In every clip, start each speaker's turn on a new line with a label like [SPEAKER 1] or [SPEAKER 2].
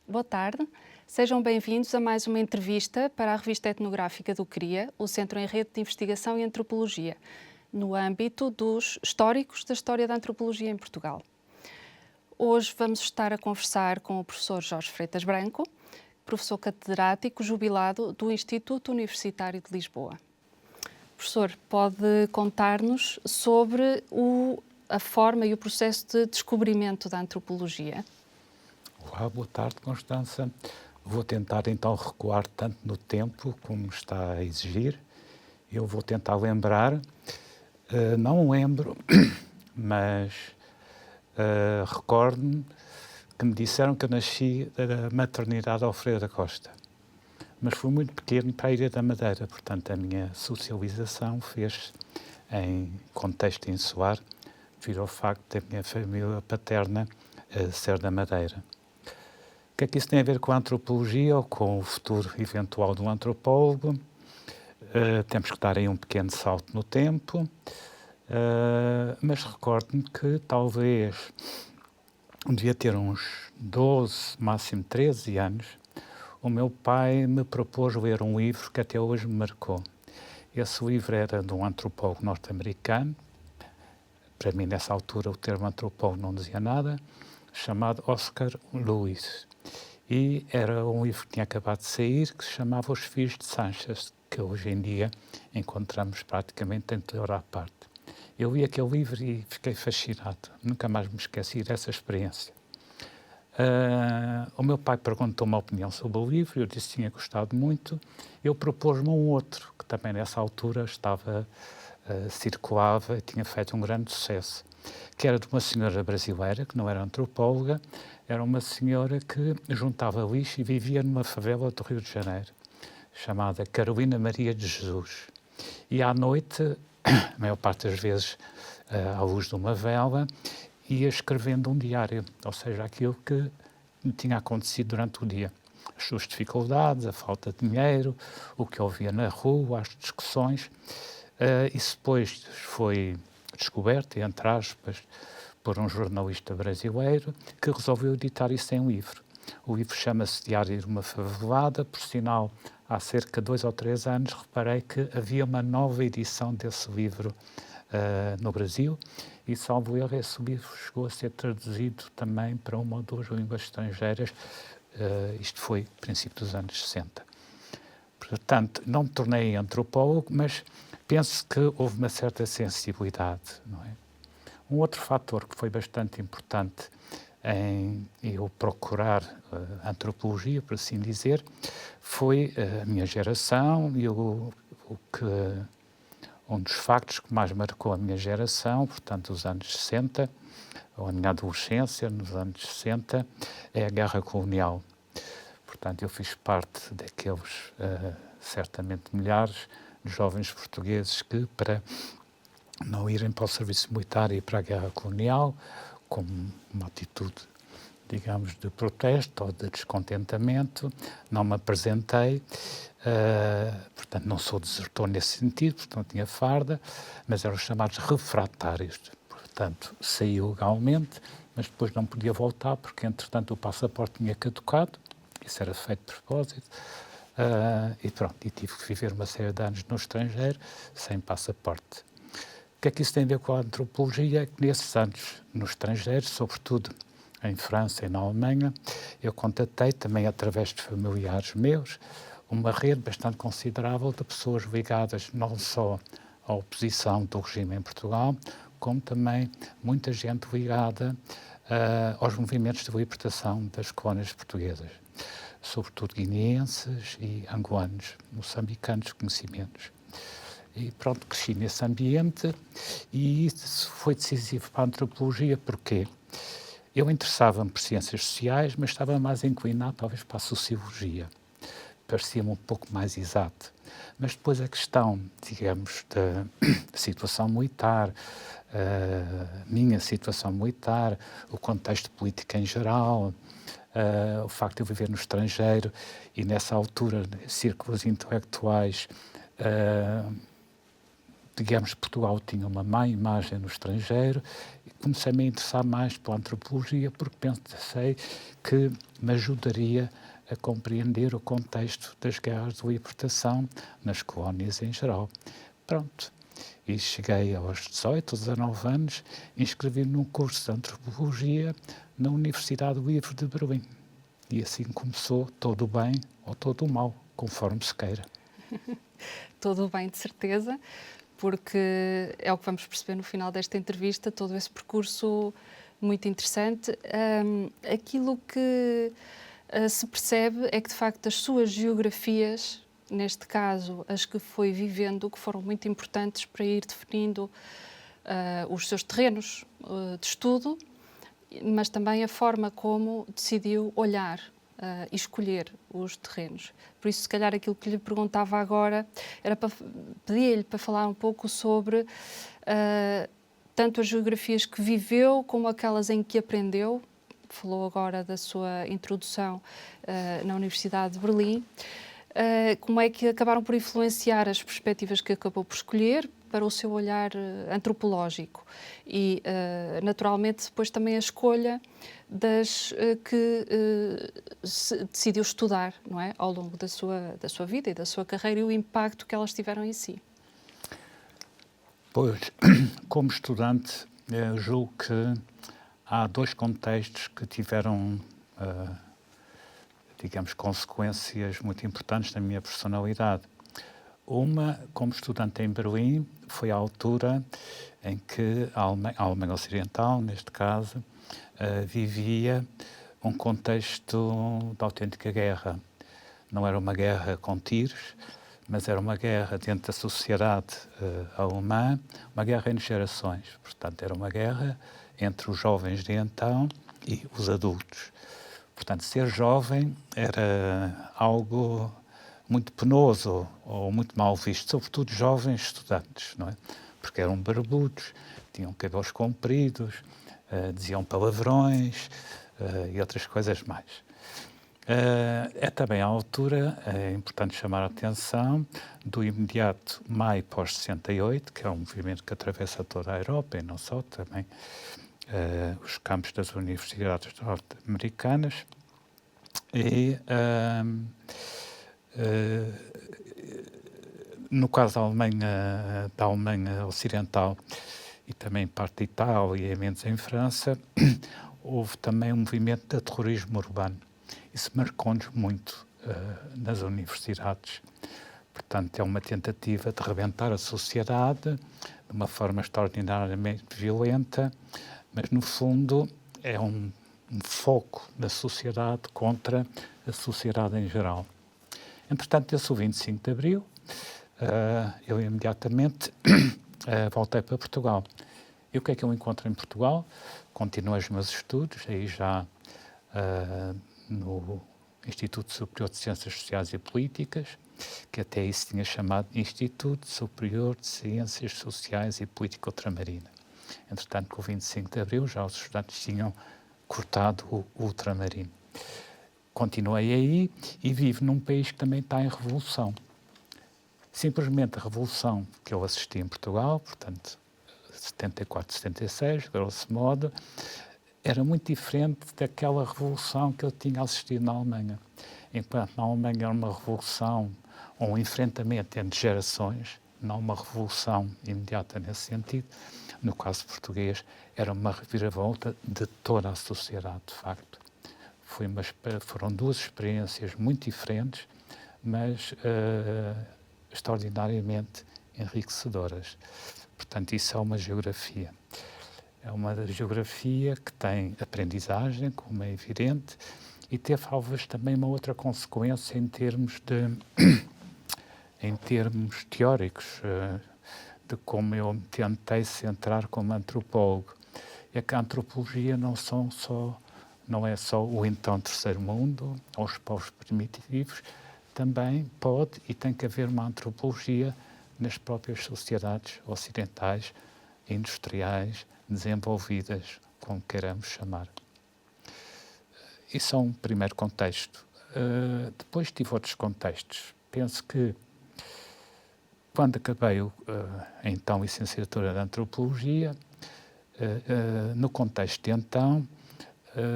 [SPEAKER 1] Boa tarde. Sejam bem-vindos a mais uma entrevista para a revista etnográfica do CRIA, o Centro em Rede de Investigação e Antropologia, no âmbito dos históricos da história da antropologia em Portugal. Hoje vamos estar a conversar com o professor Jorge Freitas Branco, professor catedrático jubilado do Instituto Universitário de Lisboa. Professor, pode contar-nos sobre a forma e o processo de descobrimento da antropologia?
[SPEAKER 2] Olá, boa tarde, Constança. Vou tentar então recuar tanto no tempo como está a exigir. Eu vou tentar lembrar, não lembro, mas recordo-me que me disseram que eu nasci da maternidade Alfredo da Costa. Mas fui muito pequeno para a Ilha da Madeira, portanto a minha socialização fez em contexto insular, devido ao facto da minha família paterna ser da Madeira. O que é que isso tem a ver com a antropologia ou com o futuro eventual do antropólogo? Temos que dar aí um pequeno salto no tempo, mas recordo-me que talvez devia ter uns 12, máximo 13 anos, o meu pai me propôs ler um livro que até hoje me marcou. Esse livro era de um antropólogo norte-americano, para mim nessa altura o termo antropólogo não dizia nada, chamado Oscar Lewis. E era um livro que tinha acabado de sair, que se chamava Os Filhos de Sanches, que hoje em dia encontramos praticamente em toda a parte. Eu li aquele livro e fiquei fascinado, nunca mais me esqueci dessa experiência. O meu pai perguntou-me a opinião sobre o livro, eu disse que tinha gostado muito. Eu propus-me um outro, que também nessa altura circulava e tinha feito um grande sucesso, que era de uma senhora brasileira, que não era antropóloga, era uma senhora que juntava lixo e vivia numa favela do Rio de Janeiro, chamada Carolina Maria de Jesus. E à noite, a maior parte das vezes à luz de uma vela, ia escrevendo um diário, ou seja, aquilo que tinha acontecido durante o dia. As suas dificuldades, a falta de dinheiro, o que ouvia na rua, as discussões. Isso depois foi descoberto, entre aspas, por um jornalista brasileiro que resolveu editar isso em livro. O livro chama-se Diário de uma Favelada. Por sinal, há cerca de 2 ou 3 anos reparei que havia uma nova edição desse livro no Brasil e, salvo erro, esse livro chegou a ser traduzido também para 1 ou 2 línguas estrangeiras. Isto foi no princípio dos anos 60. Portanto, não me tornei antropólogo, mas penso que houve uma certa sensibilidade, não é? Um outro fator que foi bastante importante em eu procurar antropologia, por assim dizer, foi a minha geração e um dos factos que mais marcou a minha geração, portanto, os anos 60, ou a minha adolescência, nos anos 60, é a Guerra Colonial. Portanto, eu fiz parte daqueles, certamente milhares de jovens portugueses que, para não irem para o serviço militar e para a guerra colonial, como uma atitude, digamos, de protesto ou de descontentamento, não me apresentei. Portanto, não sou desertor nesse sentido, porque não tinha farda, mas eram os chamados refratários. Portanto, saí legalmente, mas depois não podia voltar, porque, entretanto, o passaporte tinha caducado, isso era feito de propósito, e pronto, e tive que viver uma série de anos no estrangeiro, sem passaporte. O que é que isso tem a ver com a antropologia? Que nesses anos no estrangeiro, sobretudo em França e na Alemanha, eu contatei também através de familiares meus uma rede bastante considerável de pessoas ligadas não só à oposição do regime em Portugal, como também muita gente ligada aos movimentos de libertação das colónias portuguesas, sobretudo guineenses e angolanos, moçambicanos, conhecimentos. E pronto, cresci nesse ambiente e isso foi decisivo para a antropologia. Porquê? Eu interessava-me por ciências sociais, mas estava mais inclinado talvez para a sociologia. Parecia-me um pouco mais exato. Mas depois a questão, digamos, da situação militar, minha situação militar, o contexto político em geral, o facto de eu viver no estrangeiro e nessa altura círculos intelectuais digamos, Portugal tinha uma má imagem no estrangeiro e comecei-me a interessar mais pela antropologia porque pensei que me ajudaria a compreender o contexto das guerras de libertação nas colónias em geral. Pronto. E cheguei aos 18, 19 anos, inscrevi-me num curso de antropologia na Universidade Livre de Berlim. E assim começou todo o bem ou todo o mal, conforme se queira.
[SPEAKER 1] Todo o bem, de certeza, porque é o que vamos perceber no final desta entrevista, todo esse percurso muito interessante. Aquilo que se percebe é que, de facto, as suas geografias, neste caso, as que foi vivendo, que foram muito importantes para ir definindo os seus terrenos de estudo, mas também a forma como decidiu olhar e escolher os terrenos. Por isso, se calhar, aquilo que lhe perguntava agora era para pedir-lhe para falar um pouco sobre tanto as geografias que viveu como aquelas em que aprendeu. Falou agora da sua introdução na Universidade de Berlim. Como é que acabaram por influenciar as perspectivas que acabou por escolher para o seu olhar antropológico e, naturalmente, depois também a escolha das que decidiu estudar, não é? Ao longo da sua vida e da sua carreira e o impacto que elas tiveram em si.
[SPEAKER 2] Pois, como estudante, julgo que há dois contextos que tiveram, digamos, consequências muito importantes na minha personalidade. Uma, como estudante em Berlim, foi a altura em que a Alemanha Ocidental, neste caso, vivia um contexto de autêntica guerra. Não era uma guerra com tiros, mas era uma guerra dentro da sociedade alemã, uma guerra entre gerações. Portanto, era uma guerra entre os jovens de então e os adultos. Portanto, ser jovem era algo muito penoso ou muito mal visto, sobretudo jovens estudantes, não é? Porque eram barbudos, tinham cabelos compridos, diziam palavrões e outras coisas mais. É também a altura, é importante chamar a atenção, do imediato Maio pós-68, que é um movimento que atravessa toda a Europa e não só, também os campos das universidades norte-americanas. E, no caso da Alemanha Ocidental e também parte de Itália e menos em França, houve também um movimento de terrorismo urbano. Isso marcou-nos muito nas universidades. Portanto, é uma tentativa de rebentar a sociedade de uma forma extraordinariamente violenta, mas, no fundo, é um foco da sociedade contra a sociedade em geral. Entretanto, deu-se o 25 de Abril, eu imediatamente voltei para Portugal. E o que é que eu encontro em Portugal? Continuei os meus estudos, aí já no Instituto Superior de Ciências Sociais e Políticas, que até isso tinha chamado Instituto Superior de Ciências Sociais e Política Ultramarina. Entretanto, com o 25 de Abril, já os estudantes tinham cortado o ultramarino. Continuei aí e vivo num país que também está em revolução. Simplesmente a revolução que eu assisti em Portugal, portanto, 74, 76, grosso modo, era muito diferente daquela revolução que eu tinha assistido na Alemanha. Enquanto na Alemanha era uma revolução ou um enfrentamento entre gerações, não uma revolução imediata nesse sentido, no caso português, era uma reviravolta de toda a sociedade, de facto. Foram duas experiências muito diferentes, mas extraordinariamente enriquecedoras. Portanto, isso é uma geografia. É uma geografia que tem aprendizagem, como é evidente, e teve talvez também uma outra consequência em termos teóricos, de como eu me tentei centrar como antropólogo. É que a antropologia não é só o então terceiro mundo, ou os povos primitivos, também pode e tem que haver uma antropologia nas próprias sociedades ocidentais, industriais, desenvolvidas, como queiramos chamar. Isso é um primeiro contexto. Depois tive outros contextos. Penso que quando acabei então a licenciatura de Antropologia, no contexto de então,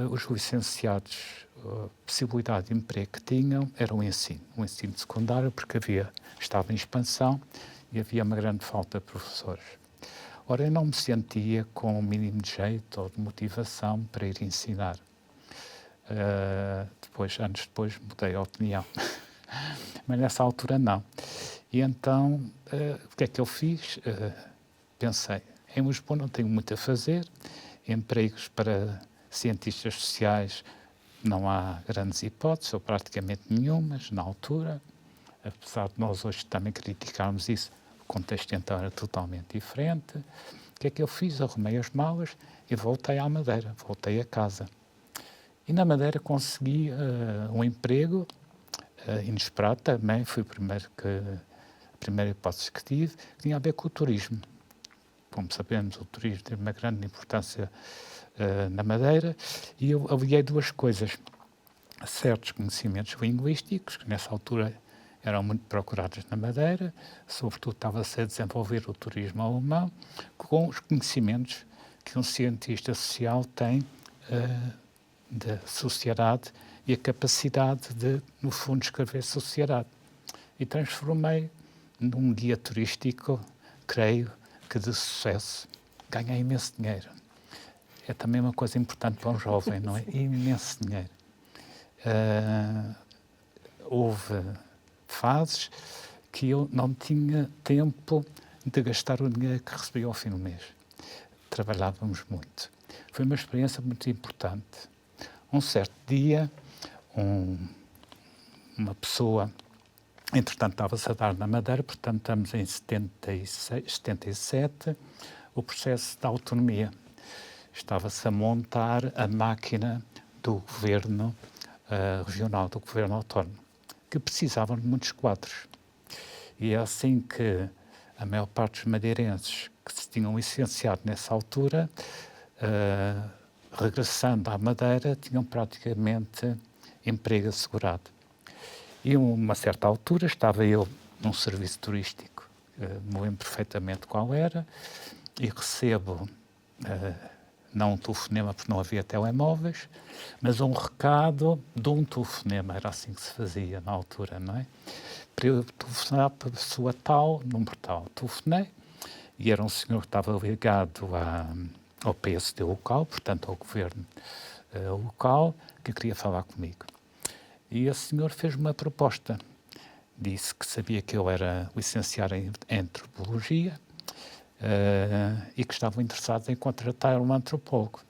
[SPEAKER 2] os licenciados, a possibilidade de emprego que tinham era o ensino secundário, porque estava em expansão e havia uma grande falta de professores. Ora, eu não me sentia com o mínimo de jeito ou de motivação para ir ensinar. Anos depois, mudei a opinião. Mas nessa altura não. E então, o que é que eu fiz? Pensei, em Lisboa não tenho muito a fazer, empregos para cientistas sociais não há grandes hipóteses, ou praticamente nenhumas, na altura, apesar de nós hoje também criticarmos isso, o contexto então era totalmente diferente. O que é que eu fiz? Arrumei as malas e voltei à Madeira, voltei a casa. E na Madeira consegui um emprego inesperado também, foi a primeira hipótese que tive, que tinha a ver com o turismo. Como sabemos, o turismo tem uma grande importância na Madeira, e eu aliei duas coisas: certos conhecimentos linguísticos, que nessa altura eram muito procurados na Madeira, sobretudo estava-se a desenvolver o turismo alemão, com os conhecimentos que um cientista social tem da sociedade e a capacidade de, no fundo, escrever sociedade. E transformei num guia turístico, creio que de sucesso. Ganhei imenso dinheiro. É também uma coisa importante para um jovem, não é? Imenso dinheiro. Houve fases que eu não tinha tempo de gastar o dinheiro que recebia ao fim do mês. Trabalhávamos muito. Foi uma experiência muito importante. Um certo dia, uma pessoa, entretanto estava-se a dar na Madeira, portanto estamos em 77, o processo da autonomia. Estava-se a montar a máquina do governo regional, do governo autónomo, que precisavam de muitos quadros. E é assim que a maior parte dos madeirenses que se tinham licenciado nessa altura, regressando à Madeira, tinham praticamente emprego assegurado. E a uma certa altura estava eu num serviço turístico, me lembro perfeitamente qual era, e recebo, não um telefonema porque não havia telemóveis, mas um recado de um telefonema, era assim que se fazia na altura, não é? Para eu telefonar para a pessoa tal, número tal. Telefonei, e era um senhor que estava ligado ao PSD local, portanto ao governo local, que queria falar comigo. E esse senhor fez-me uma proposta. Disse que sabia que eu era licenciado em Antropologia e que estavam interessados em contratar um antropólogo.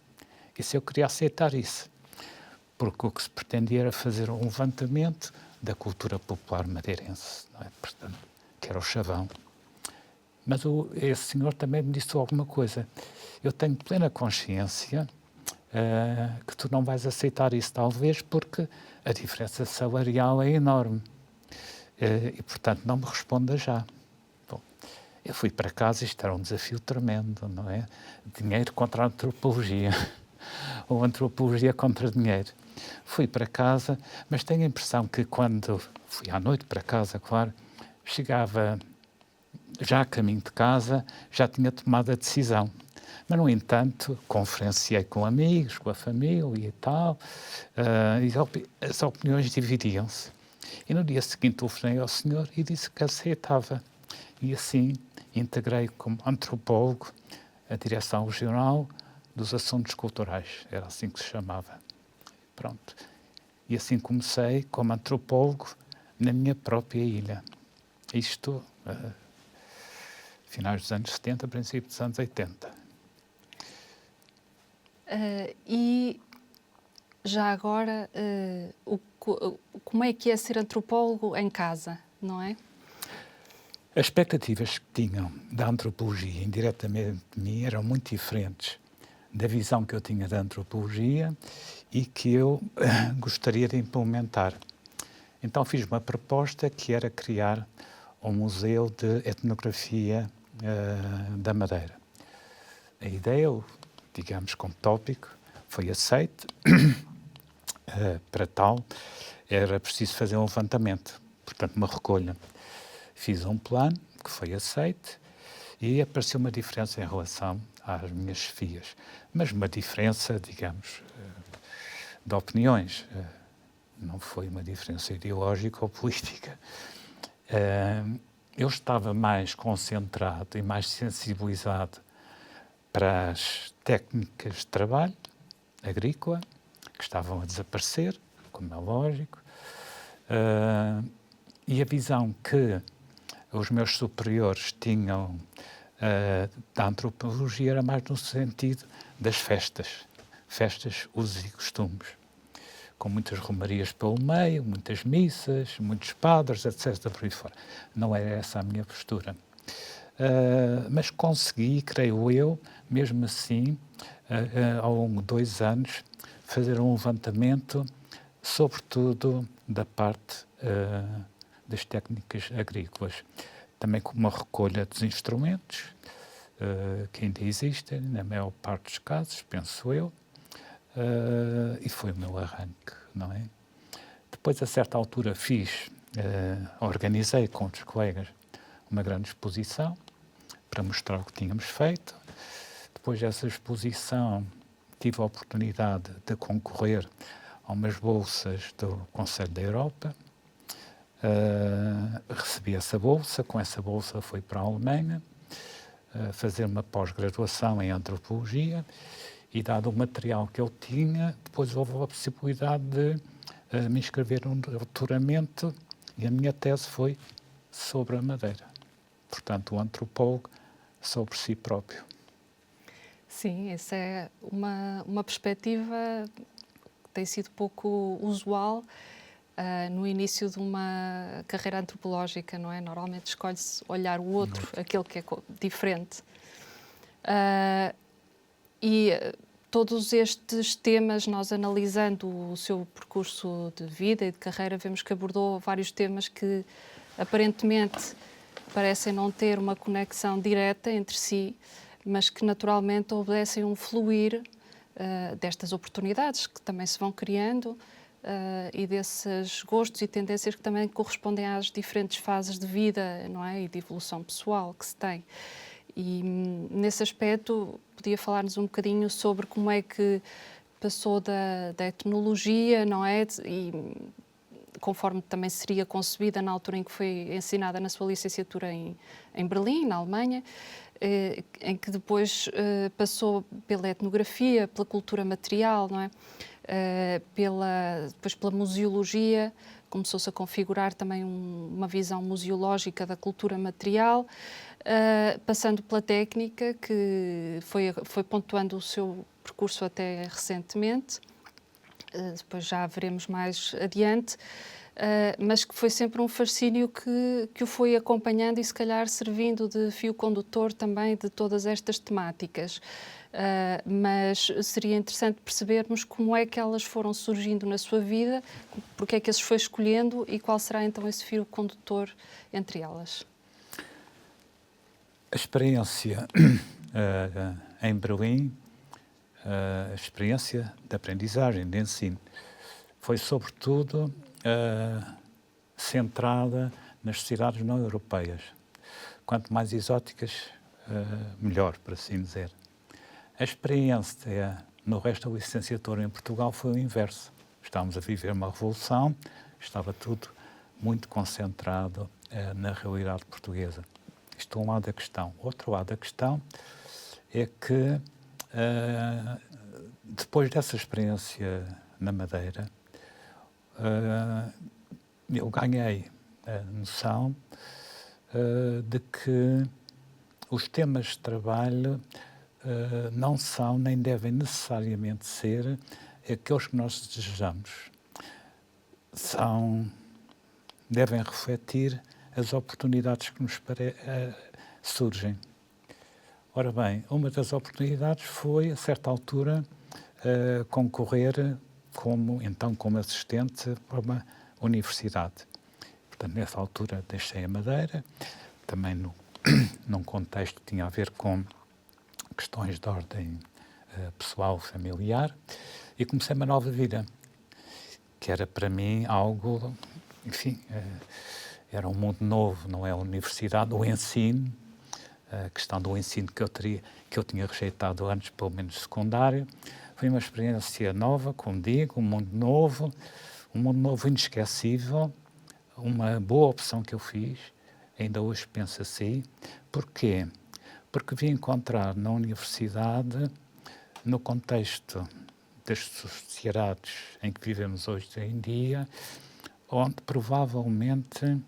[SPEAKER 2] E se eu queria aceitar isso, porque o que se pretendia era fazer um levantamento da cultura popular madeirense, não é? Portanto, que era o chavão. Mas esse senhor também me disse alguma coisa. Eu tenho plena consciência que tu não vais aceitar isso, talvez, porque a diferença salarial é enorme. E, portanto, não me responda já. Bom, eu fui para casa, isto era um desafio tremendo, não é? Dinheiro contra a antropologia, ou antropologia contra dinheiro. Fui para casa, mas tenho a impressão que quando fui à noite para casa, claro, chegava já a caminho de casa, já tinha tomado a decisão. Mas, no entanto, conferenciei com amigos, com a família e tal, e as opiniões dividiam-se. E no dia seguinte telefonei ao senhor e disse que aceitava. E assim integrei como antropólogo a Direção Regional dos Assuntos Culturais, era assim que se chamava. Pronto. E assim comecei como antropólogo na minha própria ilha. Isto, finais dos anos 70, princípio dos anos 80.
[SPEAKER 1] E já agora, como é que é ser antropólogo em casa, não é?
[SPEAKER 2] As expectativas que tinham da antropologia indiretamente de mim eram muito diferentes da visão que eu tinha da antropologia e que eu gostaria de implementar. Então fiz uma proposta que era criar um museu de etnografia da Madeira. A ideia, digamos como tópico, foi aceite. Para tal, era preciso fazer um levantamento, portanto uma recolha. Fiz um plano que foi aceite, e apareceu uma diferença em relação às minhas chefias. Mas uma diferença, digamos, de opiniões. Não foi uma diferença ideológica ou política. Eu estava mais concentrado e mais sensibilizado para as técnicas de trabalho agrícola, que estavam a desaparecer, como é lógico, e a visão que os meus superiores tinham da antropologia era mais no sentido das festas, usos e costumes, com muitas romarias pelo meio, muitas missas, muitos padres, etc. por aí fora. Não era essa a minha postura. Mas consegui, creio eu, mesmo assim, ao longo de 2 anos, fazer um levantamento, sobretudo da parte das técnicas agrícolas. Também com uma recolha dos instrumentos, que ainda existem, na maior parte dos casos, penso eu, e foi o meu arranque, não é? Depois, a certa altura, organizei com outros colegas uma grande exposição para mostrar o que tínhamos feito. Depois dessa exposição, tive a oportunidade de concorrer a umas bolsas do Conselho da Europa. Recebi essa bolsa, com essa bolsa fui para a Alemanha fazer uma pós-graduação em Antropologia, e dado o material que eu tinha, depois houve a possibilidade de me inscrever num doutoramento, e a minha tese foi sobre a Madeira. Portanto, o antropólogo sobre si próprio.
[SPEAKER 1] Sim, essa é uma perspectiva que tem sido pouco usual no início de uma carreira antropológica, não é? Normalmente escolhe-se olhar o outro, aquele que é diferente. E todos estes temas, nós analisando o seu percurso de vida e de carreira, vemos que abordou vários temas que aparentemente parecem não ter uma conexão direta entre si, mas que naturalmente obedecem um fluir destas oportunidades que também se vão criando e desses gostos e tendências que também correspondem às diferentes fases de vida, não é? E de evolução pessoal que se tem. E nesse aspecto, podia falar-nos um bocadinho sobre como é que passou da etnologia, não é? E conforme também seria concebida na altura em que foi ensinada na sua licenciatura em Berlim, na Alemanha, em que depois passou pela etnografia, pela cultura material, não é? Depois pela museologia, começou-se a configurar também uma visão museológica da cultura material, passando pela técnica, que foi pontuando o seu percurso até recentemente, depois já veremos mais adiante, mas que foi sempre um fascínio que o foi acompanhando e se calhar servindo de fio condutor também de todas estas temáticas. Mas seria interessante percebermos como é que elas foram surgindo na sua vida, porque é que as foi escolhendo e qual será então esse fio condutor entre elas.
[SPEAKER 2] A experiência em Berlim, a experiência de aprendizagem, de ensino, foi sobretudo centrada nas sociedades não europeias. Quanto mais exóticas, melhor, por assim dizer. A experiência no resto da licenciatura em Portugal foi o inverso. Estávamos a viver uma revolução, estava tudo muito concentrado na realidade portuguesa. Isto é um lado da questão. Outro lado da questão é que, depois dessa experiência na Madeira, eu ganhei a noção de que os temas de trabalho não são nem devem necessariamente ser aqueles que nós desejamos. Devem refletir as oportunidades que nos surgem. Ora bem, uma das oportunidades foi, a certa altura, concorrer como assistente para uma universidade. Portanto, nessa altura deixei a Madeira, também num contexto que tinha a ver com questões de ordem pessoal, familiar, e comecei uma nova vida, que era para mim algo, enfim, era um mundo novo, não é a universidade, o ensino, a questão do ensino que eu tinha rejeitado antes, pelo menos secundário. Foi uma experiência nova, como digo, um mundo novo inesquecível, uma boa opção que eu fiz, ainda hoje penso assim. Porquê? Porque vim encontrar na universidade, no contexto das sociedades em que vivemos hoje em dia, onde provavelmente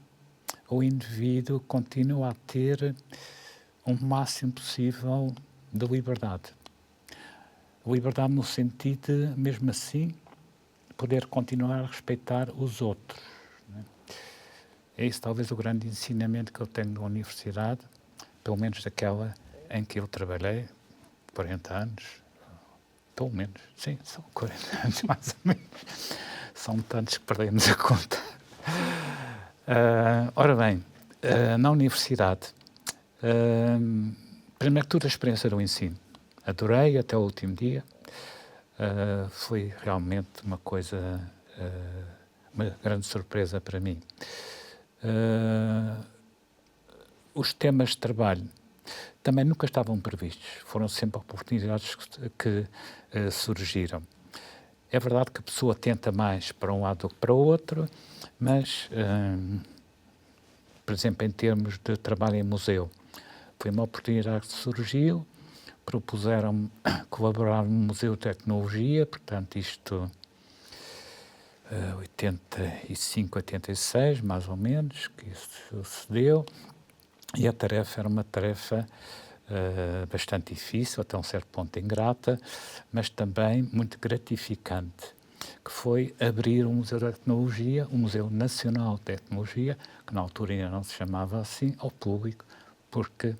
[SPEAKER 2] o indivíduo continua a ter o máximo possível de liberdade. Liberdade no sentido de, mesmo assim, poder continuar a respeitar os outros. É isso talvez o grande ensinamento que eu tenho na universidade, pelo menos daquela em que eu trabalhei, 40 anos, pelo menos, sim, são 40 anos mais ou menos. São tantos que perdemos a conta. Ora bem, na universidade, primeiro que tudo a experiência do ensino. Adorei até o último dia. Foi realmente uma coisa, uma grande surpresa para mim. Os temas de trabalho também nunca estavam previstos, foram sempre oportunidades que surgiram. É verdade que a pessoa tenta mais para um lado do que para o outro, mas, por exemplo, em termos de trabalho em museu, foi uma oportunidade que surgiu, propuseram-me colaborar no Museu de Tecnologia, portanto isto 85, 86, mais ou menos, que isso sucedeu, e a tarefa era uma tarefa bastante difícil, até um certo ponto ingrata, mas também muito gratificante, que foi abrir um Museu de Tecnologia, um Museu Nacional de Tecnologia, que na altura ainda não se chamava assim, ao público, porque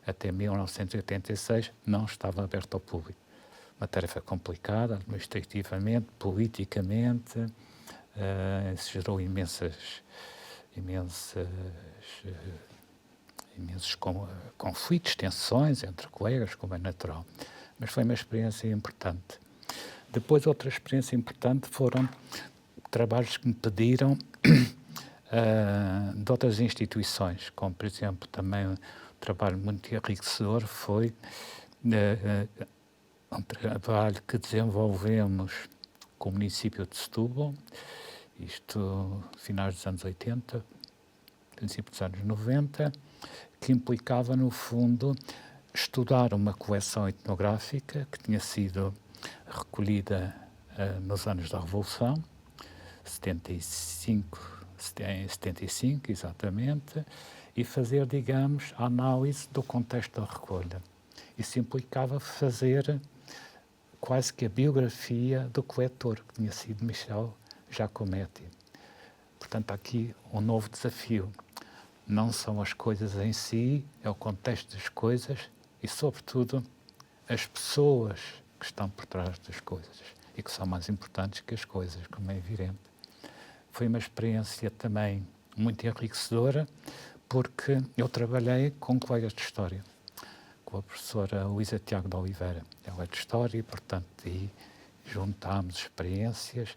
[SPEAKER 2] até 1986 não estava aberto ao público. Uma tarefa complicada, administrativamente, politicamente, gerou imensos conflitos, tensões entre colegas, como é natural. Mas foi uma experiência importante. Depois, outra experiência importante foram trabalhos que me pediram de outras instituições, como, por exemplo, também um trabalho muito enriquecedor foi um trabalho que desenvolvemos com o município de Setúbal, isto finais dos anos 80, princípio dos anos 90, que implicava, no fundo, estudar uma coleção etnográfica que tinha sido recolhida nos anos da Revolução, 75 exatamente, e fazer, digamos, a análise do contexto da recolha. Isso implicava fazer quase que a biografia do coletor, que tinha sido Michel Giacometti. Portanto, aqui um novo desafio. Não são as coisas em si, é o contexto das coisas e, sobretudo, as pessoas que estão por trás das coisas e que são mais importantes que as coisas, como é evidente. Foi uma experiência também muito enriquecedora, porque eu trabalhei com colegas de História, com a professora Luísa Tiago de Oliveira. Ela é de História e, portanto, aí juntámos experiências.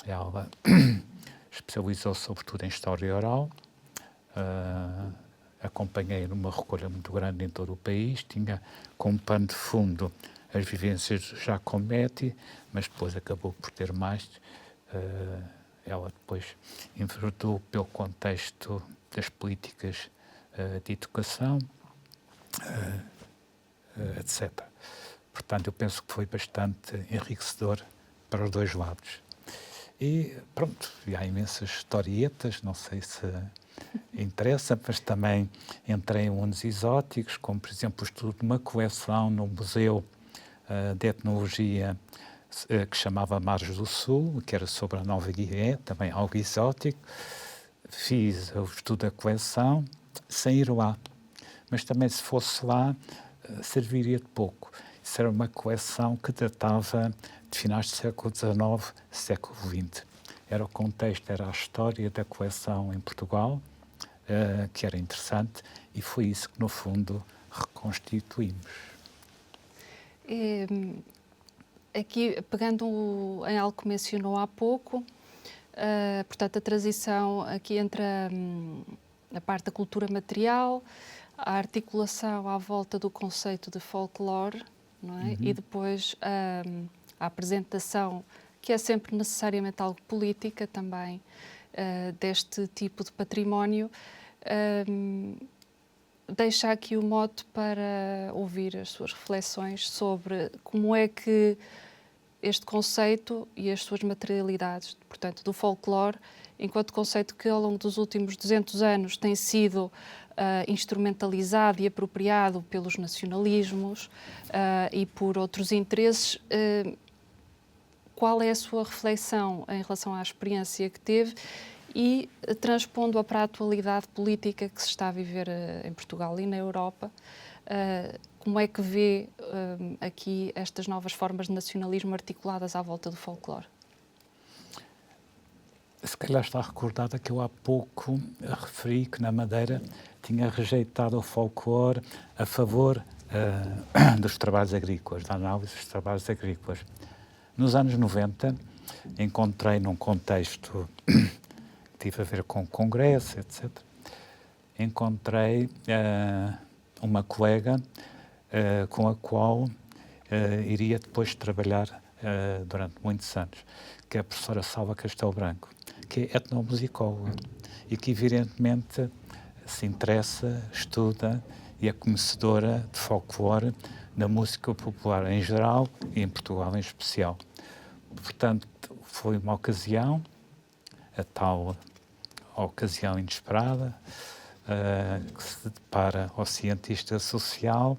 [SPEAKER 2] Ela especializou-se sobretudo em História Oral. Acompanhei numa recolha muito grande em todo o país, tinha como pano de fundo as vivências de Giacometti, mas depois acabou por ter mais. Ela depois enverdou pelo contexto das políticas de educação, etc. Portanto, eu penso que foi bastante enriquecedor para os dois lados. E pronto, há imensas historietas, não sei se interessa, mas também entrei em mundos exóticos, como por exemplo o estudo de uma coleção no Museu de Etnologia que chamava Mares do Sul, que era sobre a Nova Guiné, também algo exótico. Fiz o estudo da coleção sem ir lá, mas também se fosse lá serviria de pouco. Isso era uma coleção que datava de finais do século XIX, século XX. Era o contexto, era a história da coleção em Portugal, que era interessante, e foi isso que, no fundo, reconstituímos.
[SPEAKER 1] Aqui, pegando em algo que mencionou há pouco, portanto, a transição aqui entre a parte da cultura material, a articulação à volta do conceito de folclore, não é? E depois a apresentação, que é sempre necessariamente algo política também, deste tipo de património. Deixa aqui o mote para ouvir as suas reflexões sobre como é que este conceito e as suas materialidades, portanto, do folclore, enquanto conceito que ao longo dos últimos 200 anos tem sido instrumentalizado e apropriado pelos nacionalismos e por outros interesses, qual é a sua reflexão em relação à experiência que teve e transpondo-a para a atualidade política que se está a viver em Portugal e na Europa? Como é que vê aqui estas novas formas de nacionalismo articuladas à volta do folclore?
[SPEAKER 2] Se calhar está recordada que eu há pouco referi que na Madeira tinha rejeitado o folclore a favor dos trabalhos agrícolas, da análise dos trabalhos agrícolas. Nos anos 90, encontrei num contexto que tive a ver com o Congresso, etc., encontrei uma colega com a qual iria depois trabalhar durante muitos anos, que é a professora Salva Castelo Branco, que é etnomusicóloga e que evidentemente se interessa, estuda e é conhecedora de folclore, da música popular em geral e em Portugal em especial. Portanto, foi uma ocasião, a tal ocasião inesperada, que se depara ao cientista social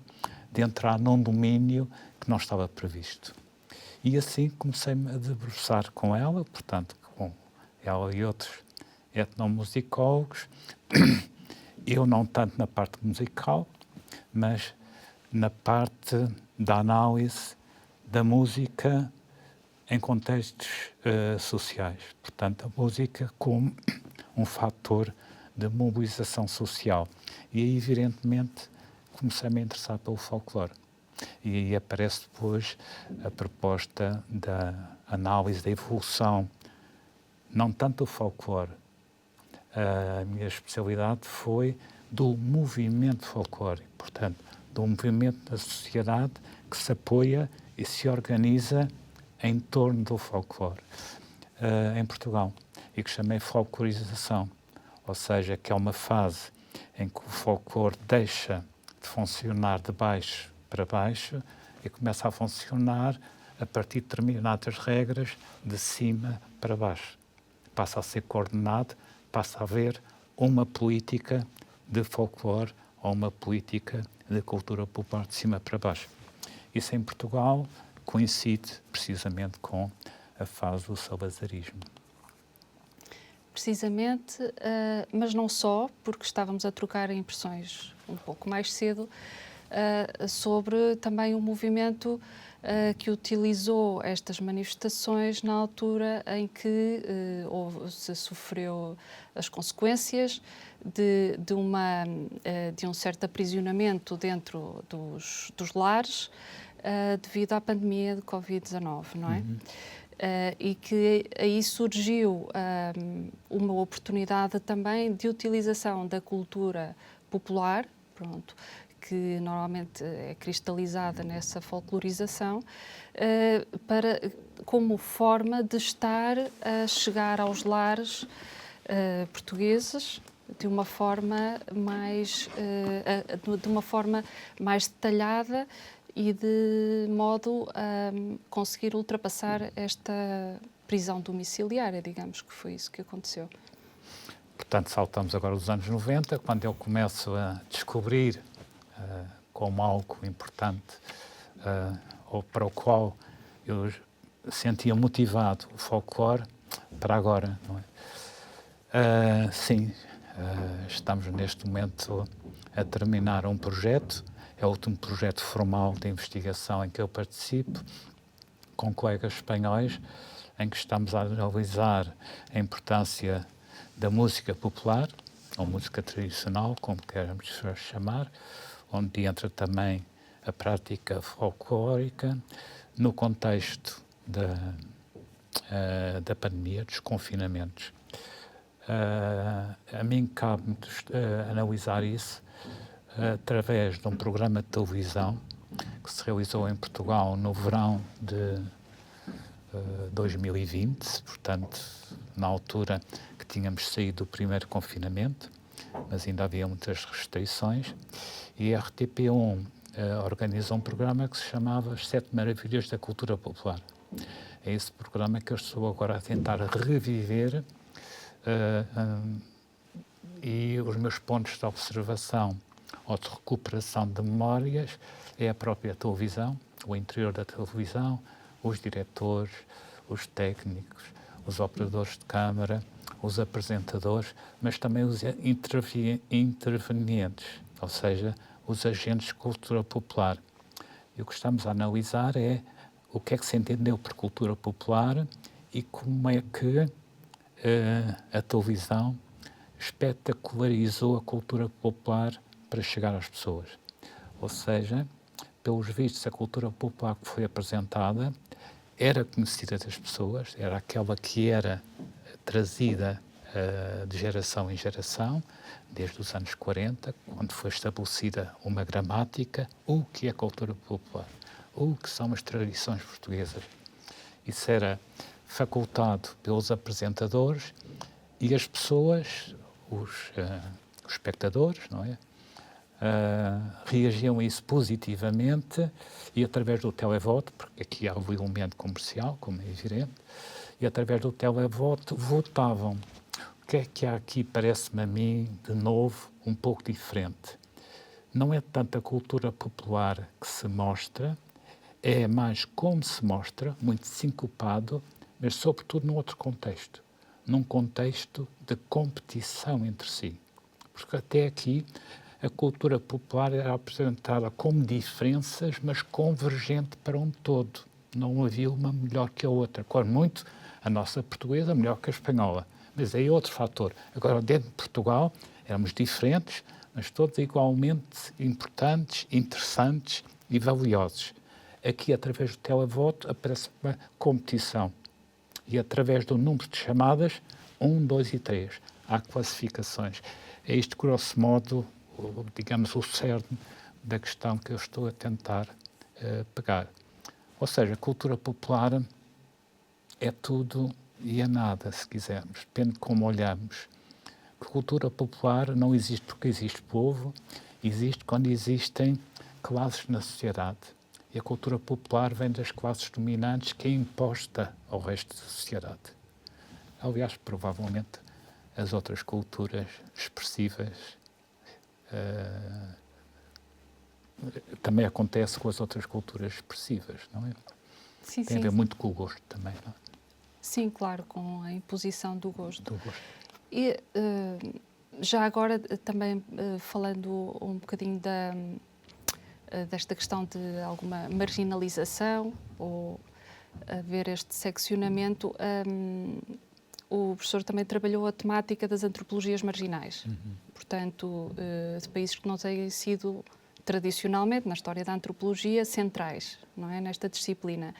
[SPEAKER 2] de entrar num domínio que não estava previsto. E assim comecei-me a debruçar com ela, portanto, com ela e outros etnomusicólogos, eu não tanto na parte musical, mas na parte da análise da música em contextos sociais. Portanto, a música como um fator de mobilização social. E aí, evidentemente, comecei-me a interessar pelo folclore. E aí aparece depois a proposta da análise da evolução, não tanto do folclore. A minha especialidade foi do movimento folclórico, portanto, do movimento da sociedade que se apoia e se organiza em torno do folclore em Portugal, e que chamei folclorização, ou seja, que é uma fase em que o folclore deixa de funcionar de baixo para baixo e começa a funcionar a partir de determinadas regras de cima para baixo. Passa a ser coordenado, passa a haver uma política de folclore ou uma política de cultura popular de cima para baixo. Isso em Portugal coincide precisamente com a fase do salazarismo.
[SPEAKER 1] Precisamente, mas não só, porque estávamos a trocar impressões um pouco mais cedo sobre também o movimento que utilizou estas manifestações na altura em que se sofreu as consequências de um certo aprisionamento dentro dos lares devido à pandemia de Covid-19, não é? E que aí surgiu uma oportunidade também de utilização da cultura popular, pronto, que normalmente é cristalizada nessa folclorização, como forma de estar a chegar aos lares portugueses de uma forma mais detalhada e de modo a conseguir ultrapassar esta prisão domiciliária, digamos que foi isso que aconteceu.
[SPEAKER 2] Portanto, saltamos agora os anos 90, quando eu começo a descobrir como algo importante ou para o qual eu sentia motivado o folclore para agora, não é? Sim, estamos neste momento a terminar um projeto. É o último projeto formal de investigação em que eu participo, com colegas espanhóis, em que estamos a analisar a importância da música popular, ou música tradicional, como queremos chamar, onde entra também a prática folclórica, no contexto da pandemia, dos confinamentos. A mim cabe-me analisar isso através de um programa de televisão que se realizou em Portugal no verão de 2020, portanto, na altura que tínhamos saído do primeiro confinamento, mas ainda havia muitas restrições, e a RTP1 organizou um programa que se chamava As Sete Maravilhas da Cultura Popular. É esse programa que eu estou agora a tentar reviver, e os meus pontos de observação ou de recuperação de memórias é a própria televisão, o interior da televisão, os diretores, os técnicos, os operadores de câmara, os apresentadores, mas também os intervenientes, ou seja, os agentes de cultura popular. E o que estamos a analisar é o que é que se entendeu por cultura popular e como é que a televisão espetacularizou a cultura popular para chegar às pessoas. Ou seja, pelos vistos, a cultura popular que foi apresentada era conhecida das pessoas, era aquela que era trazida de geração em geração, desde os anos 40, quando foi estabelecida uma gramática, o que é a cultura popular, o que são as tradições portuguesas. Isso era facultado pelos apresentadores e as pessoas, os espectadores, não é? Reagiam a isso positivamente e através do televoto, porque aqui há o elemento comercial, como é evidente, e através do televoto votavam. O que é que há aqui, parece-me a mim, de novo, um pouco diferente? Não é tanto a cultura popular que se mostra, é mais como se mostra, muito sincopado, mas sobretudo num outro contexto, num contexto de competição entre si. Porque até aqui a cultura popular era apresentada como diferenças, mas convergente para um todo. Não havia uma melhor que a outra. Claro, muito a nossa portuguesa melhor que a espanhola, mas aí é outro fator. Agora, dentro de Portugal, éramos diferentes, mas todos igualmente importantes, interessantes e valiosos. Aqui, através do televoto, aparece uma competição. E através do número de chamadas, 1, 2 e 3, há classificações. É isto, grosso modo, digamos, o cerne da questão que eu estou a tentar pegar. Ou seja, a cultura popular é tudo e é nada, se quisermos, depende de como olhamos. A cultura popular não existe porque existe povo, existe quando existem classes na sociedade. E a cultura popular vem das classes dominantes que é imposta ao resto da sociedade. Aliás, provavelmente, as outras culturas expressivas também acontece com as outras culturas expressivas, não é?
[SPEAKER 1] Sim,
[SPEAKER 2] Tem a ver muito com o gosto também, não é?
[SPEAKER 1] Sim, claro, com a imposição do gosto.
[SPEAKER 2] Do gosto.
[SPEAKER 1] E já agora também falando um bocadinho desta questão de alguma marginalização ou haver este seccionamento, o professor também trabalhou a temática das antropologias marginais. Portanto, de países que não têm sido tradicionalmente, na história da antropologia, centrais, não é? Nesta disciplina.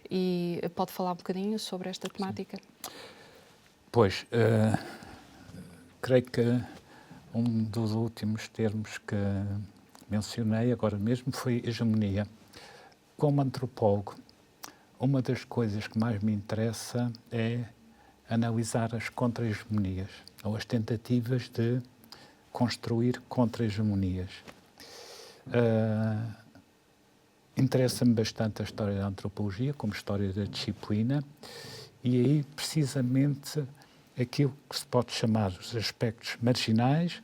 [SPEAKER 1] E pode falar um bocadinho sobre esta temática?
[SPEAKER 2] Sim. Pois, creio que um dos últimos termos que mencionei agora mesmo foi hegemonia. Como antropólogo, uma das coisas que mais me interessa é analisar as contra-hegemonias, ou as tentativas de construir contra-hegemonias. Interessa-me bastante a história da antropologia, como história da disciplina, e aí, precisamente, aquilo que se pode chamar os aspectos marginais,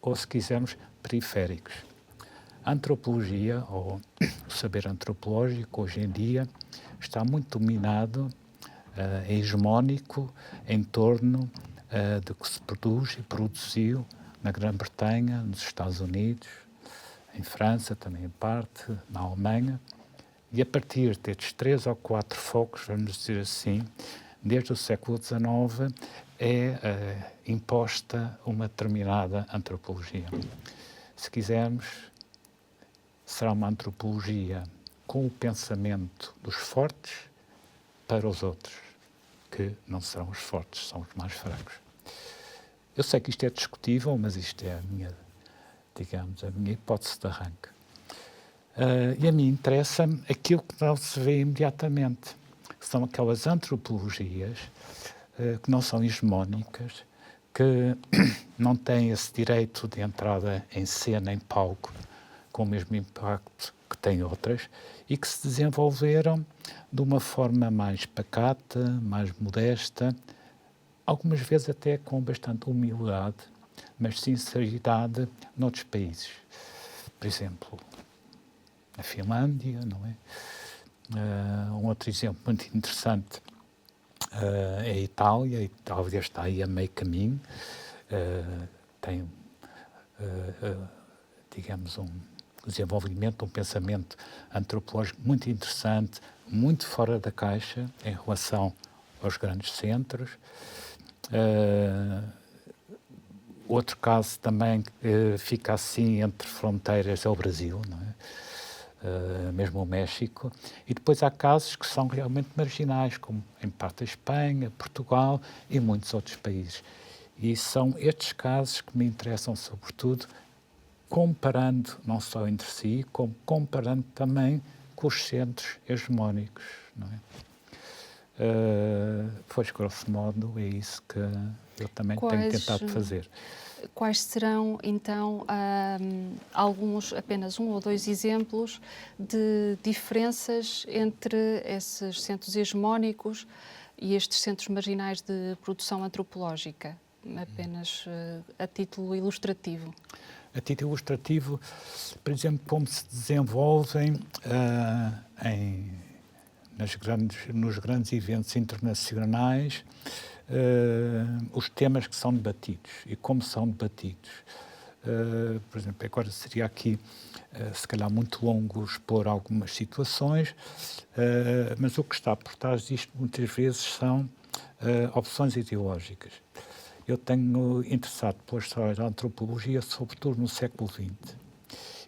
[SPEAKER 2] ou, se quisermos, periféricos. A antropologia, ou o saber antropológico, hoje em dia, está muito dominado, é hegemónico, em torno do que se produz e produziu na Grã-Bretanha, nos Estados Unidos, em França, também em parte, na Alemanha, e a partir destes 3 ou 4 focos, vamos dizer assim, desde o século XIX, é imposta uma determinada antropologia. Se quisermos, será uma antropologia com o pensamento dos fortes para os outros, que não serão os fortes, são os mais fracos. Eu sei que isto é discutível, mas isto é a minha, digamos, a minha hipótese de arranque. E a mim interessa-me aquilo que não se vê imediatamente, que são aquelas antropologias que não são hegemónicas, que não têm esse direito de entrada em cena, em palco, com o mesmo impacto que têm outras, e que se desenvolveram de uma forma mais pacata, mais modesta, algumas vezes até com bastante humildade, mas sinceridade noutros países. Por exemplo, a Finlândia, não é? Um outro exemplo muito interessante é a Itália. A Itália está aí a meio caminho, tem, digamos, um desenvolvimento, um pensamento antropológico muito interessante, muito fora da caixa em relação aos grandes centros. Outro caso também fica assim entre fronteiras é o Brasil, não é? Mesmo o México, e depois há casos que são realmente marginais, como em parte a Espanha, Portugal e muitos outros países. E são estes casos que me interessam sobretudo, comparando não só entre si, como comparando também com os centros hegemónicos, não é? Pois, grosso modo, é isso que eu também tenho tentado fazer.
[SPEAKER 1] Quais serão, então, alguns, apenas um ou dois exemplos de diferenças entre esses centros hegemónicos e estes centros marginais de produção antropológica, apenas a título ilustrativo?
[SPEAKER 2] A título ilustrativo, por exemplo, como se desenvolvem nos grandes eventos internacionais os temas que são debatidos e como são debatidos. Por exemplo, agora seria aqui, se calhar, muito longo expor algumas situações, mas o que está por trás disto muitas vezes são opções ideológicas. Eu tenho interessado pela história da antropologia, sobretudo no século XX.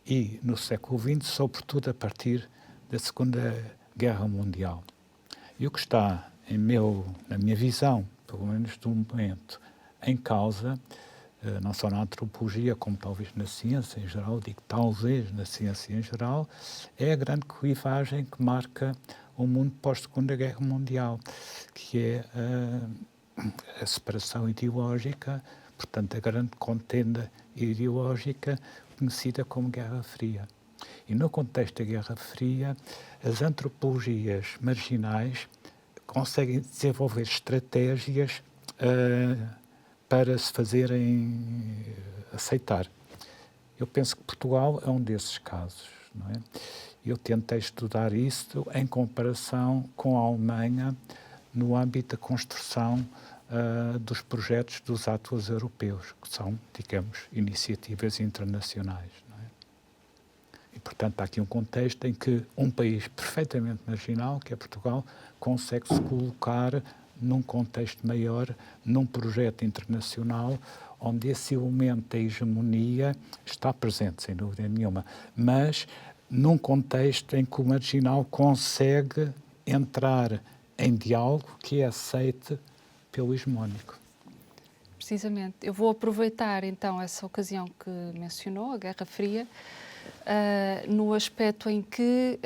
[SPEAKER 2] E no século XX, sobretudo a partir da Segunda Guerra Mundial. E o que está, na minha visão, pelo menos de um momento, em causa, não só na antropologia, como talvez na ciência em geral, digo talvez na ciência em geral, é a grande clivagem que marca o mundo pós-Segunda Guerra Mundial, que é a separação ideológica, portanto, a grande contenda ideológica conhecida como Guerra Fria. E no contexto da Guerra Fria, as antropologias marginais conseguem desenvolver estratégias para se fazerem aceitar. Eu penso que Portugal é um desses casos, não é? Eu tentei estudar isso em comparação com a Alemanha no âmbito da construção dos projetos dos Atlas europeus, que são, digamos, iniciativas internacionais. Não é? E, portanto, há aqui um contexto em que um país perfeitamente marginal, que é Portugal, consegue se colocar num contexto maior, num projeto internacional, onde esse elemento da hegemonia está presente, sem dúvida nenhuma, mas num contexto em que o marginal consegue entrar em diálogo que é aceite pelo hegemónico.
[SPEAKER 1] Precisamente. Eu vou aproveitar, então, essa ocasião que mencionou, a Guerra Fria, no aspecto em que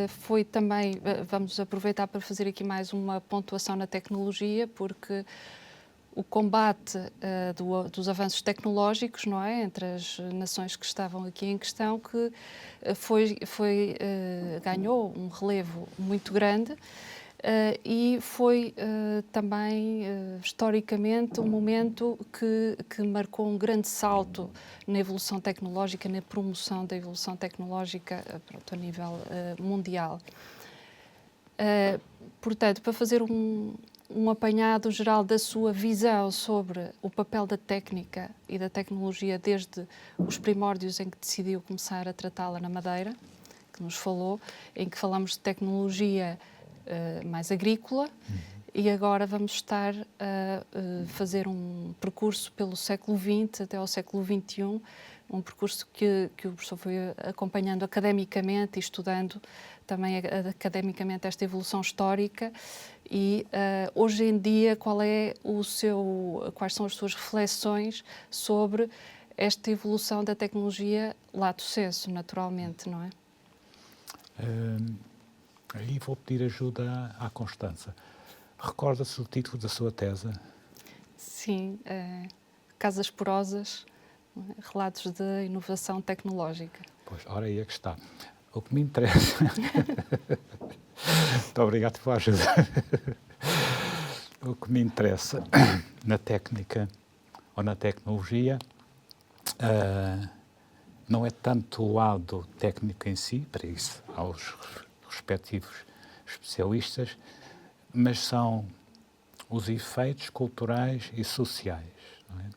[SPEAKER 1] foi também, vamos aproveitar para fazer aqui mais uma pontuação na tecnologia, porque o combate dos avanços tecnológicos, não é, entre as nações que estavam aqui em questão, que ganhou um relevo muito grande. E foi também, historicamente, um momento que marcou um grande salto na evolução tecnológica, na promoção da evolução tecnológica a nível mundial. Portanto, para fazer um apanhado geral da sua visão sobre o papel da técnica e da tecnologia desde os primórdios em que decidiu começar a tratá-la na Madeira, que nos falou, em que falamos de tecnologia mais agrícola, e agora vamos estar a fazer um percurso pelo século XX até ao século XXI, um percurso que o professor foi acompanhando academicamente e estudando também academicamente esta evolução histórica, E hoje em dia, quais são as suas reflexões sobre esta evolução da tecnologia lato sensu, naturalmente, não é?
[SPEAKER 2] Aí vou pedir ajuda à Constança. Recorda-se o título da sua tese?
[SPEAKER 1] Sim, Casas Porosas, relatos de inovação tecnológica.
[SPEAKER 2] Pois, ora aí é que está. O que me interessa... Muito obrigado pela ajuda. O que me interessa na técnica ou na tecnologia não é tanto o lado técnico em si, para isso há os respectivos especialistas, mas são os efeitos culturais e sociais. Não é?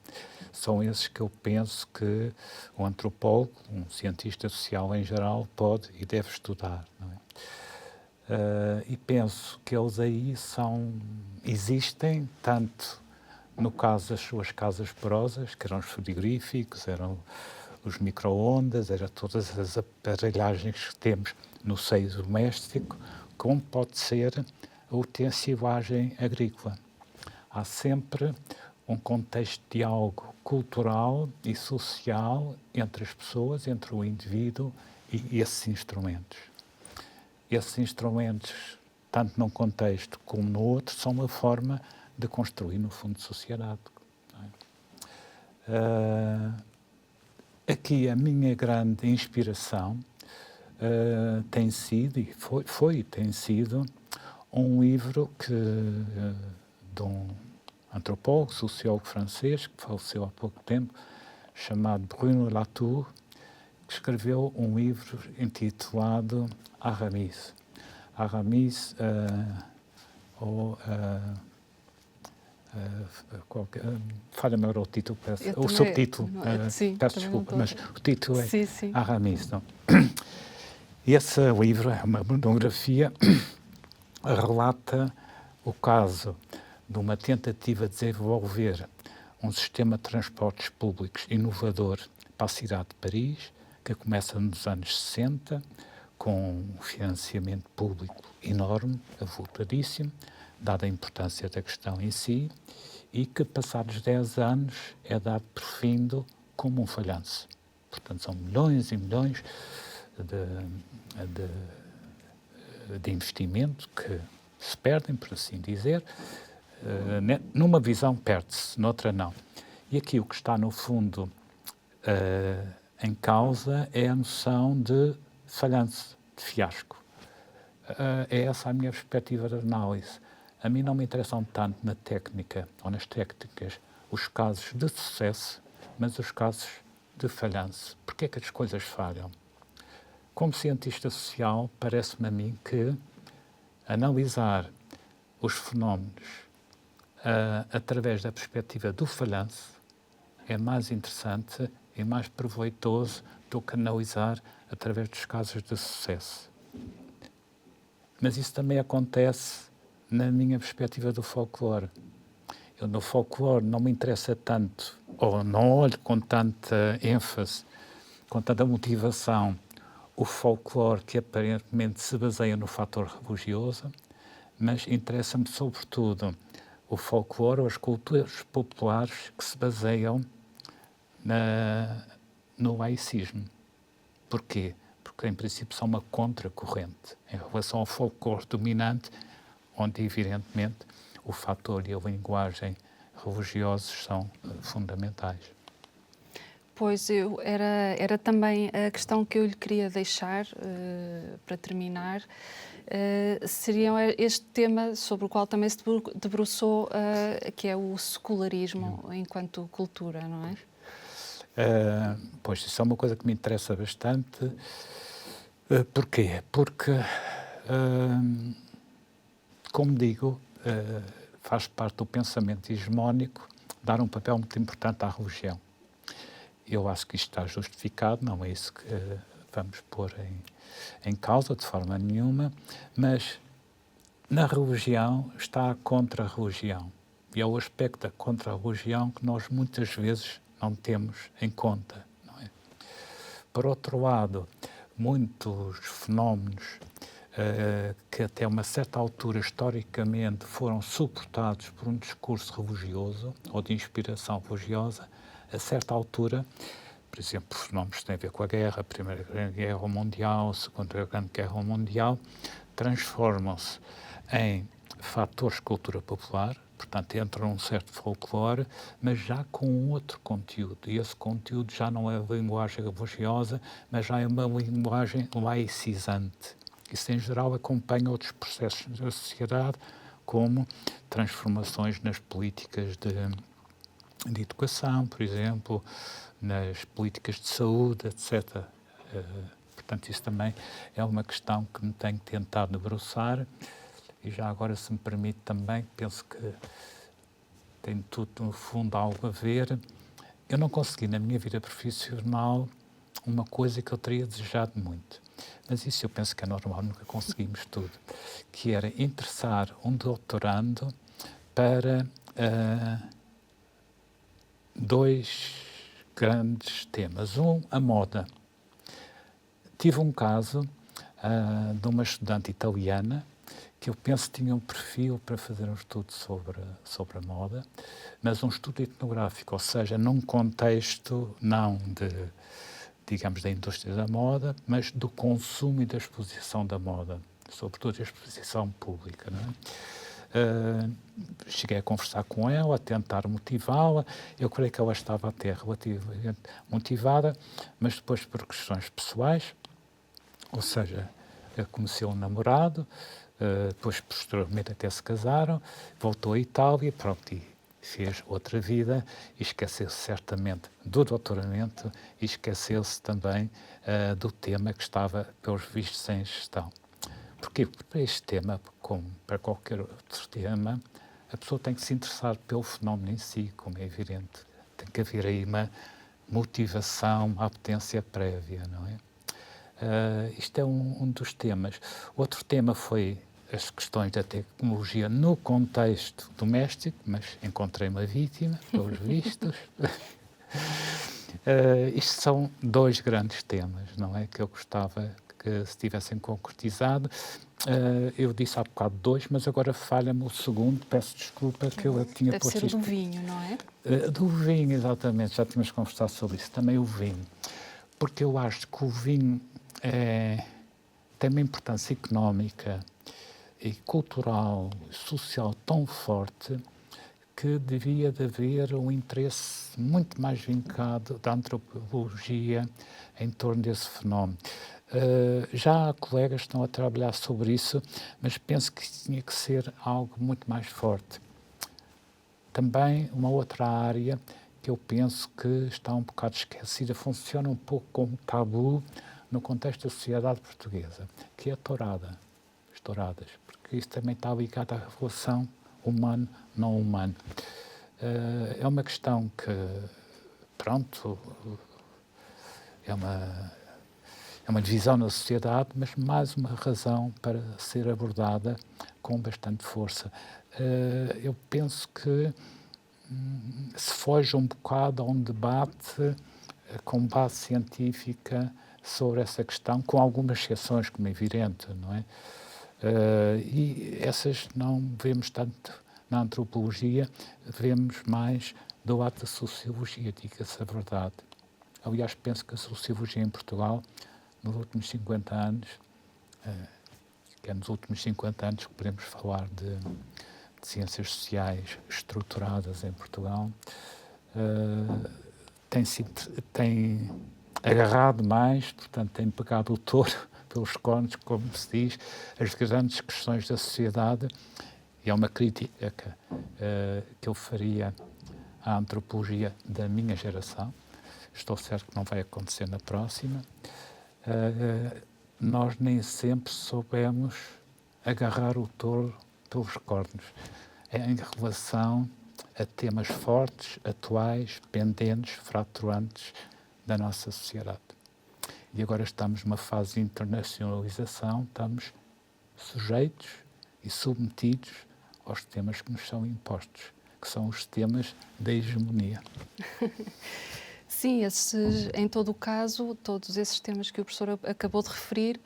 [SPEAKER 2] São esses que eu penso que o antropólogo, um cientista social em geral, pode e deve estudar. Não é? E penso que eles aí existem tanto no caso das suas casas porosas, que eram os frigoríficos, eram os micro-ondas, eram todas as aparelhagens que temos no seio doméstico, como pode ser a utensilagem agrícola. Há sempre um contexto de algo cultural e social entre as pessoas, entre o indivíduo e esses instrumentos. Esses instrumentos, tanto num contexto como no outro, são uma forma de construir, no fundo, sociedade. Não é? Aqui a minha grande inspiração tem sido, e tem sido, um livro de um antropólogo, sociólogo francês, que faleceu há pouco tempo, chamado Bruno Latour, que escreveu um livro intitulado Aramis. Aramis, falha-me agora o título, o subtítulo, peço desculpa, mas o título é Aramis. Não? Esse livro é uma monografia, relata o caso de uma tentativa de desenvolver um sistema de transportes públicos inovador para a cidade de Paris, que começa nos anos 60, com um financiamento público enorme, avultadíssimo, dada a importância da questão em si, e que, passados 10 anos, é dado por findo como um falhanço. Portanto, são milhões e milhões de investimento que se perdem, por assim dizer. Numa visão perde-se, noutra não. E aqui o que está, no fundo, em causa é a noção de falhanço, de fiasco. É essa a minha perspectiva de análise. A mim não me interessam tanto na técnica ou nas técnicas os casos de sucesso, mas os casos de falhanço. Porquê é que as coisas falham? Como cientista social, parece-me a mim que analisar os fenómenos através da perspectiva do falhanço é mais interessante e mais proveitoso do que analisar através dos casos de sucesso. Mas isso também acontece na minha perspectiva do folclore. Eu no folclore não me interessa tanto, ou não olho com tanta ênfase, com tanta motivação, o folclore que aparentemente se baseia no fator religioso, mas interessa-me sobretudo o folclore ou as culturas populares que se baseiam no laicismo. Porquê? Porque, em princípio, são uma contracorrente em relação ao folclore dominante, onde, evidentemente, o fator e a linguagem religiosos são fundamentais.
[SPEAKER 1] Pois, era também a questão que eu lhe queria deixar, para terminar, seria este tema sobre o qual também se debruçou, que é o secularismo enquanto cultura, não é?
[SPEAKER 2] Pois, isso é uma coisa que me interessa bastante. Porquê? Porque, como digo, faz parte do pensamento hegemónico dar um papel muito importante à religião. Eu acho que isto está justificado, não é isso que vamos pôr em causa de forma nenhuma, mas na religião está a contra-religião. E é o aspecto da contra-religião que nós muitas vezes não temos em conta. Não é? Por outro lado, muitos fenómenos que até uma certa altura, historicamente, foram suportados por um discurso religioso ou de inspiração religiosa, a certa altura, por exemplo, fenómenos que têm a ver com a guerra, a Primeira Grande Guerra Mundial, a Segunda Grande Guerra Mundial, transformam-se em fatores de cultura popular, portanto, entram num certo folclore, mas já com um outro conteúdo. E esse conteúdo já não é a linguagem religiosa, mas já é uma linguagem laicizante. Isso, em geral, acompanha outros processos da sociedade, como transformações nas políticas de educação, por exemplo, nas políticas de saúde, etc. Portanto, isso também é uma questão que me tenho tentado debruçar. E já agora, se me permite também, penso que tem tudo, no fundo, algo a ver. Eu não consegui, na minha vida profissional, uma coisa que eu teria desejado muito. Mas isso eu penso que é normal, nunca conseguimos tudo. Que era interessar um doutorando para dois grandes temas. Um, a moda. Tive um caso de uma estudante italiana que eu penso que tinha um perfil para fazer um estudo sobre a moda, mas um estudo etnográfico, ou seja, num contexto não de, digamos, da indústria da moda, mas do consumo e da exposição da moda, sobretudo a exposição pública, não é? Cheguei a conversar com ela, a tentar motivá-la. Eu creio que ela estava até relativamente motivada, mas depois por questões pessoais, ou seja, conheceu um namorado, depois posteriormente até se casaram, voltou à Itália, pronto, e fez outra vida e esqueceu-se certamente do doutoramento e esqueceu-se também do tema que estava, pelos vistos, em gestão. Porquê? Porque para este tema, como para qualquer outro tema, a pessoa tem que se interessar pelo fenómeno em si, como é evidente. Tem que haver aí uma motivação, uma apetência prévia, não é? Isto é um dos temas. Outro tema foi as questões da tecnologia no contexto doméstico, mas encontrei uma vítima, pelos vistos. Isto são dois grandes temas, não é? Que eu gostava que se tivessem concretizado. Eu disse há bocado dois, mas agora falha-me o segundo, peço desculpa que eu tinha
[SPEAKER 1] Deve
[SPEAKER 2] posto
[SPEAKER 1] ser o
[SPEAKER 2] isto.
[SPEAKER 1] do vinho, não é?
[SPEAKER 2] Do vinho, exatamente, já tínhamos conversado sobre isso, também o vinho. Porque eu acho que o vinho tem uma importância económica e cultural, social tão forte que devia de haver um interesse muito mais vincado da antropologia em torno desse fenómeno. Já há colegas que estão a trabalhar sobre isso, mas penso que tinha que ser algo muito mais forte. Também uma outra área que eu penso que está um bocado esquecida, funciona um pouco como tabu no contexto da sociedade portuguesa, que é a tourada, as touradas, porque isso também está ligado à relação humano-não humano. É uma questão que, pronto, é uma divisão na sociedade, mas mais uma razão para ser abordada com bastante força. Eu penso que se foge um bocado a um debate com base científica sobre essa questão, com algumas exceções, como é evidente, não é? E essas não vemos tanto na antropologia, vemos mais do lado da sociologia, diga-se a verdade. Aliás, penso que a sociologia em Portugal, nos últimos 50 anos, que é nos últimos 50 anos que podemos falar de ciências sociais estruturadas em Portugal, tem agarrado mais, portanto, tem pegado o touro pelos cornos, como se diz, as grandes questões da sociedade, e é uma crítica que eu faria à antropologia da minha geração. Estou certo que não vai acontecer na próxima. Nós nem sempre soubemos agarrar o touro pelos cornos, em relação a temas fortes, atuais, pendentes, fraturantes da nossa sociedade. E agora estamos numa fase de internacionalização, estamos sujeitos e submetidos aos temas que nos são impostos, que são os temas da hegemonia.
[SPEAKER 1] Sim, em todo o caso, todos esses temas que o professor acabou de referir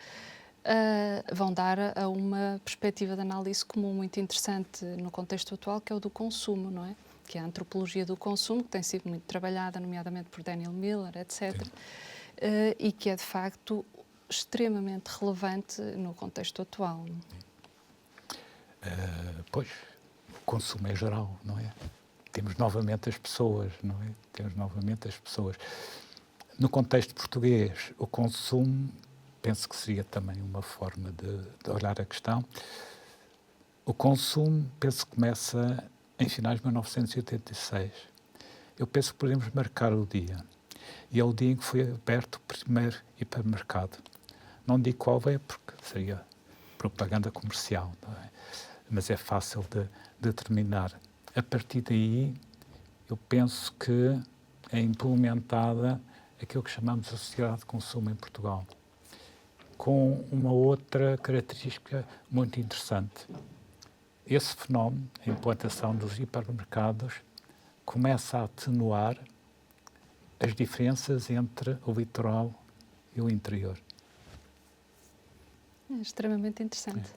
[SPEAKER 1] vão dar a uma perspectiva de análise comum muito interessante no contexto atual, que é o do consumo, não é? Que é a antropologia do consumo, que tem sido muito trabalhada, nomeadamente por Daniel Miller, etc., e que é, de facto, extremamente relevante no contexto atual.
[SPEAKER 2] Pois, o consumo é geral, não é? Temos novamente as pessoas, não é? Temos novamente as pessoas. No contexto português, o consumo, penso que seria também uma forma de olhar a questão. O consumo, penso que começa em finais de 1986. Eu penso que podemos marcar o dia. E é o dia em que foi aberto o primeiro hipermercado. Não digo qual é, porque seria propaganda comercial, não é? Mas é fácil de determinar. A partir daí, eu penso que é implementada aquilo que chamamos de sociedade de consumo em Portugal, com uma outra característica muito interessante. Esse fenómeno, a implantação dos hipermercados, começa a atenuar as diferenças entre o litoral e o interior.
[SPEAKER 1] É extremamente interessante.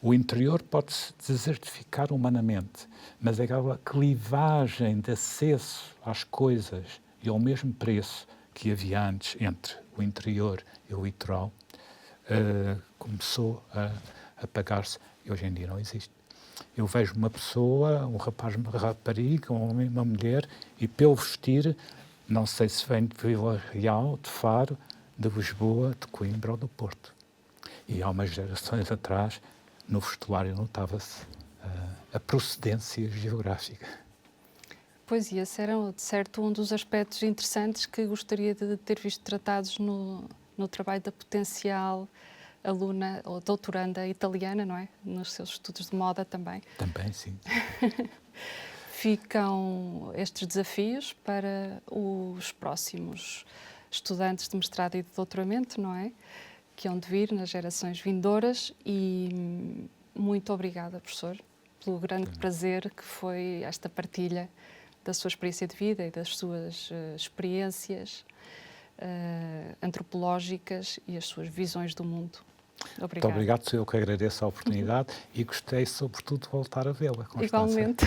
[SPEAKER 2] O interior pode-se desertificar humanamente, mas aquela clivagem de acesso às coisas e ao mesmo preço que havia antes entre o interior e o litoral começou a apagar-se e hoje em dia não existe. Eu vejo uma pessoa, um rapaz, uma rapariga, um homem, uma mulher, e pelo vestir, não sei se vem de Vila Real, de Faro, de Lisboa, de Coimbra ou do Porto. E há umas gerações atrás, no vestuário notava-se a procedência geográfica.
[SPEAKER 1] Pois, e esse era, de certo, um dos aspectos interessantes que gostaria de ter visto tratados no trabalho da potencial aluna ou doutoranda italiana, não é? Nos seus estudos de moda também.
[SPEAKER 2] Também, sim.
[SPEAKER 1] Ficam estes desafios para os próximos estudantes de mestrado e de doutoramento, não é? Que hão de vir nas gerações vindouras e muito obrigada, professor, pelo grande prazer que foi esta partilha da sua experiência de vida e das suas experiências antropológicas e as suas visões do mundo. Obrigada.
[SPEAKER 2] Muito obrigado, sou eu que agradeço a oportunidade e gostei, sobretudo, de voltar a vê-la, Constança.
[SPEAKER 1] Igualmente.